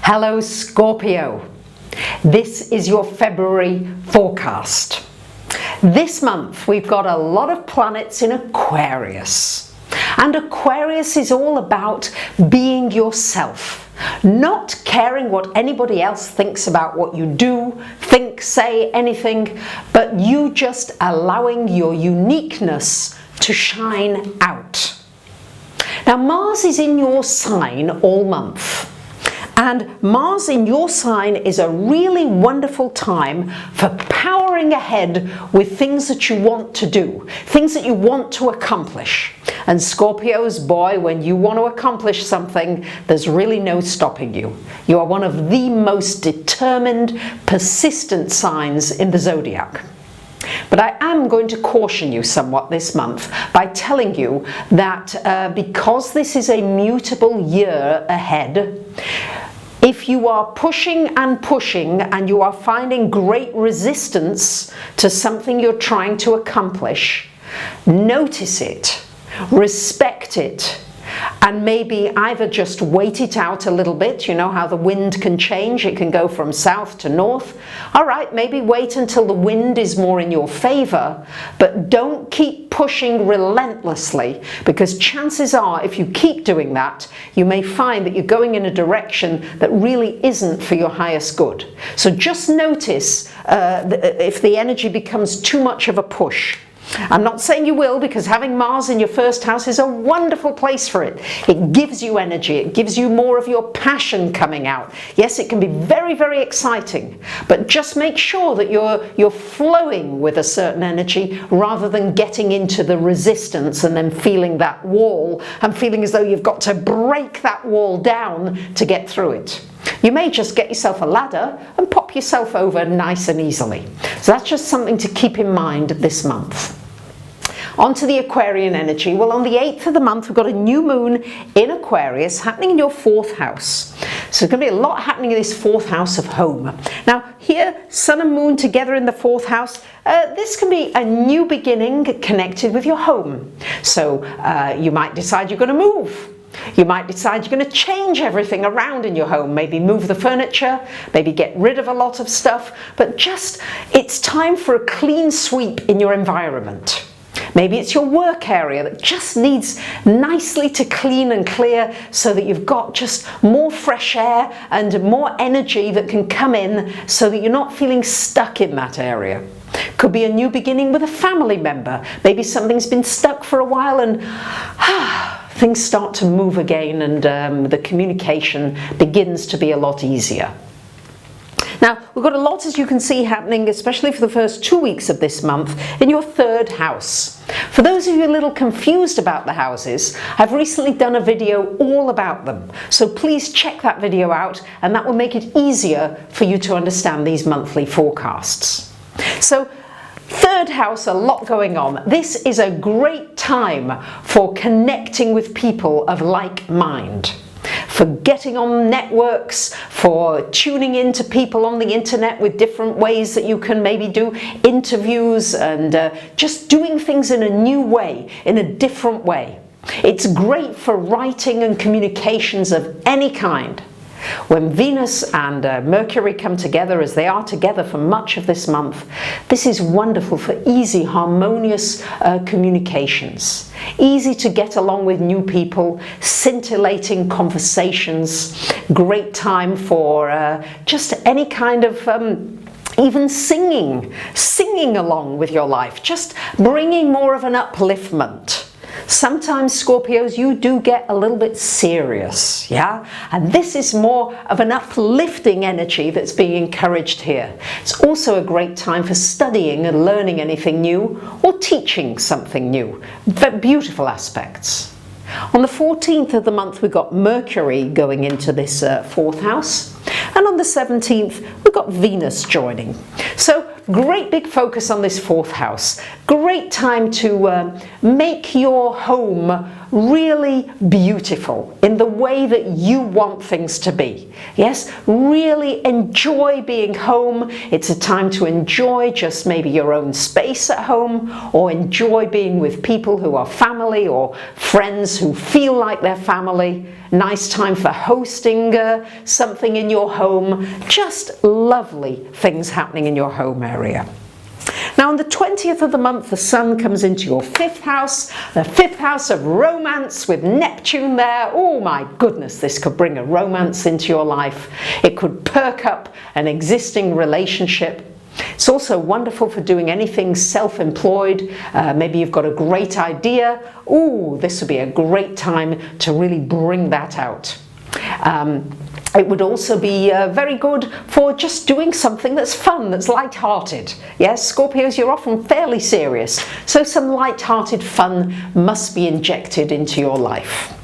Hello Scorpio, this is your February forecast. This month we've got a lot of planets in Aquarius, and Aquarius is all about being yourself, not caring what anybody else thinks about what you do, think, say, anything, but you just allowing your uniqueness to shine out. Now Mars is in your sign all month. And Mars in your sign is a really wonderful time for powering ahead with things that you want to do, things that you want to accomplish. And Scorpios, boy, when you want to accomplish something, there's really no stopping you. You are one of the most determined, persistent signs in the zodiac. But I am going to caution you somewhat this month by telling you that because this is a mutable year ahead, if you are pushing and you are finding great resistance to something you're trying to accomplish, notice it, respect it, and maybe either just wait it out a little bit. You know how the wind can change, it can go from south to north. All right, maybe wait until the wind is more in your favor, but don't keep pushing relentlessly, because chances are if you keep doing that, you may find that you're going in a direction that really isn't for your highest good. So just notice if the energy becomes too much of a push. I'm not saying you will, because having Mars in your first house is a wonderful place for it. It gives you energy, it gives you more of your passion coming out. Yes, it can be very, very exciting, but just make sure that you're flowing with a certain energy rather than getting into the resistance and then feeling that wall and feeling as though you've got to break that wall down to get through it. You may just get yourself a ladder and pop yourself over nice and easily. So that's just something to keep in mind this month. On to the Aquarian energy. Well, on the 8th of the month, we've got a new moon in Aquarius happening in your 4th house. So there's going to be a lot happening in this 4th house of home. Now here, sun and moon together in the 4th house, this can be a new beginning connected with your home. So you might decide you're going to move. You might decide you're going to change everything around in your home, maybe move the furniture, maybe get rid of a lot of stuff, but just it's time for a clean sweep in your environment. Maybe it's your work area that just needs nicely to clean and clear so that you've got just more fresh air and more energy that can come in so that you're not feeling stuck in that area. Could be a new beginning with a family member. Maybe something's been stuck for a while and things start to move again, and the communication begins to be a lot easier. Now, we've got a lot, as you can see, happening, especially for the first 2 weeks of this month, in your 3rd house. For those of you a little confused about the houses, I've recently done a video all about them. So please check that video out, and that will make it easier for you to understand these monthly forecasts. So, 3rd house, a lot going on. This is a great time for connecting with people of like mind, for getting on networks, for tuning into people on the internet with different ways that you can maybe do interviews and just doing things in a new way, in a different way. It's great for writing and communications of any kind. When Venus and Mercury come together, as they are together for much of this month, this is wonderful for easy, harmonious communications. Easy to get along with new people, scintillating conversations, great time for just any kind of even singing along with your life, just bringing more of an upliftment. Sometimes, Scorpios, you do get a little bit serious, yeah? And this is more of an uplifting energy that's being encouraged here. It's also a great time for studying and learning anything new or teaching something new. Beautiful aspects. On the 14th of the month, we've got Mercury going into this 4th house. And on the 17th, we've got Venus joining. So great big focus on this 4th house. Great time to make your home really beautiful in the way that you want things to be. Yes, really enjoy being home. It's a time to enjoy just maybe your own space at home, or enjoy being with people who are family or friends who feel like they're family. Nice time for hosting something in your home. Just lovely things happening in your home area. Now on the 20th of the month, the sun comes into your 5th house, the 5th house of romance with Neptune there. Oh my goodness, this could bring a romance into your life. It could perk up an existing relationship. It's also wonderful for doing anything self-employed. Maybe you've got a great idea. Oh, this would be a great time to really bring that out. It would also be very good for just doing something that's fun, that's light-hearted. Yes, Scorpios, you're often fairly serious, so some light-hearted fun must be injected into your life.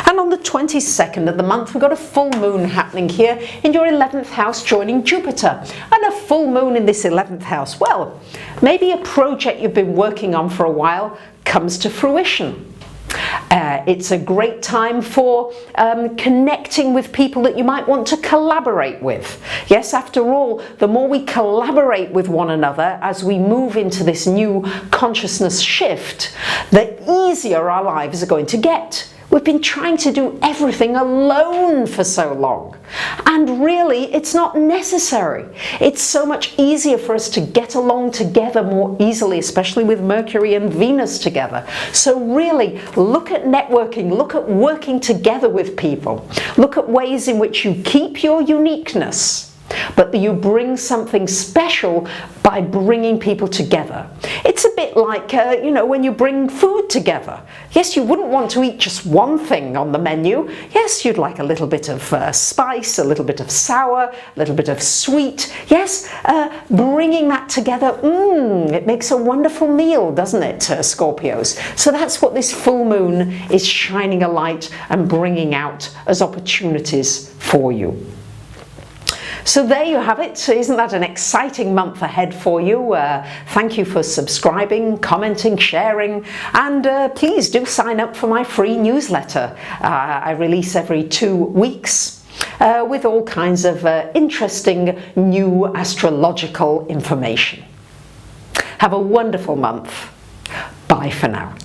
And on the 22nd of the month, we've got a full moon happening here in your 11th house, joining Jupiter. And a full moon in this 11th house, well, maybe a project you've been working on for a while comes to fruition. It's a great time for connecting with people that you might want to collaborate with. Yes, after all, the more we collaborate with one another as we move into this new consciousness shift, the easier our lives are going to get. We've been trying to do everything alone for so long, and really it's not necessary. It's so much easier for us to get along together more easily, especially with Mercury and Venus together. So really look at networking, look at working together with people, look at ways in which you keep your uniqueness, but you bring something special by bringing people together. It's a bit like, you know, when you bring food together. Yes, you wouldn't want to eat just one thing on the menu. Yes, you'd like a little bit of spice, a little bit of sour, a little bit of sweet. Yes, bringing that together, it makes a wonderful meal, doesn't it, Scorpios? So that's what this full moon is shining a light and bringing out as opportunities for you. So there you have it. Isn't that an exciting month ahead for you? Thank you for subscribing, commenting, sharing, and please do sign up for my free newsletter. I release every 2 weeks with all kinds of interesting new astrological information. Have a wonderful month. Bye for now.